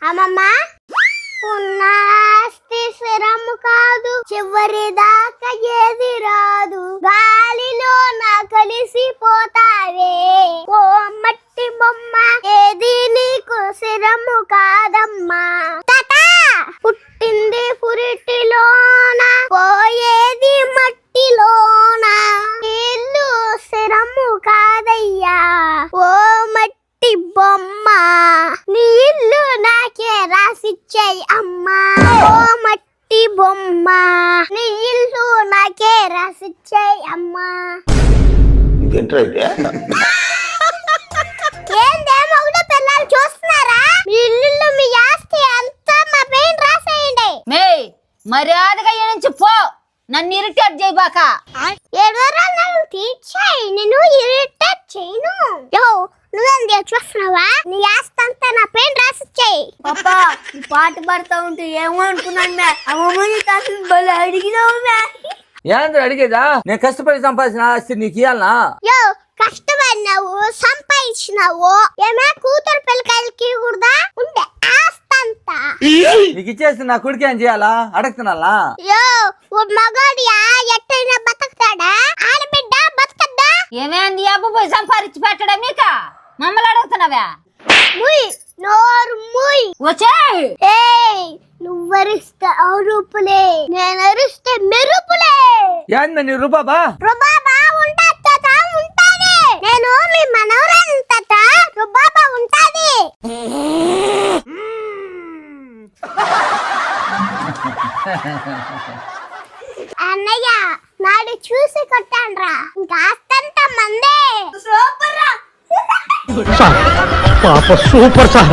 అమ్మమ్మ ఉన్నాస్తి స్థిరము కాదు, చివరి దాకా ఏది రాదు, గాలిలో నా కలిసిపోతావే ఓ మట్టి బొమ్మ, ఏది నీకు స్థిరము కాదమ్మా. తాత పుట్టింది పురిటిలోన, పోయేది మట్టిలోన, ఇల్లు స్థిరము కాదయ్యా ఓ మట్టి బొమ్మ, నీ ఇల్లు నాకే రాసిచ్చాయి అమ్మా ఓ మట్టి బొమ్మ, నీ ఇల్లు నాకే రాసిచ్చాయి అమ్మా. ఏందేమో ఒకటే పిల్లలు చూస్తున్నారా? మీ ఇల్లు మీ ఆస్తి అంతా మా పైన రాసేయండి. మే మర్యాదగా నుంచి పో, నన్ను ఇరిటేట్ చేయబాక. నేను ఇరిటేట్ చేయను. యో నువ్వేంది చూస్తున్నావా? నీ ఆస్తి అంతా నా పైన రాసిచ్చాయి. పాపా ఈ పాట పాడుతా ఉంటే ఏమో అనుకున్నాను, అమ్మమ్మని తాతని బలి అడిగినావు. ఏంద్ర అడిగేదా? నేను కష్టపడి సంపాదించిన ఆస్తి నీకు ఇయ్యాలనా? యో కష్టపడినావు, సంపాదించినావు, ఏమే కూతురు పిల్లకాయలకి కూడా ఉండే ఆస్తంతా నీకు ఇచ్చేసి నా కొడుకు ఏం చేయాలా? అడగతున్నాలా? యో ఓ మగాడియా ఎట్టైనా బతకతాడా? ఆడబిడ్డ బతకద్దా? ఏమేంది అబ్బు సంపాదించి పెట్టడా మీక? మమ్మల్ని అడుగుతున్నావా? ముయ్ నోరు ముయ్. వచ్చే ఏయ్ నువ్వరిస్తే అరుపులే, నేను అరిస్తే మెరుపులే. ఏంది నీ రూపాబా? రుబాబా ఉంటా తాత, ఉంటాది. నేను మీ మనవరాలు తాత, రుబాబా ఉంటాది. అన్నయ్య నాడు చూసి కొట్టాన్రా, ఇంకా ఆస్తంతా మందే. సూపర్ రా. సార్ పాప సూపర్ సార్.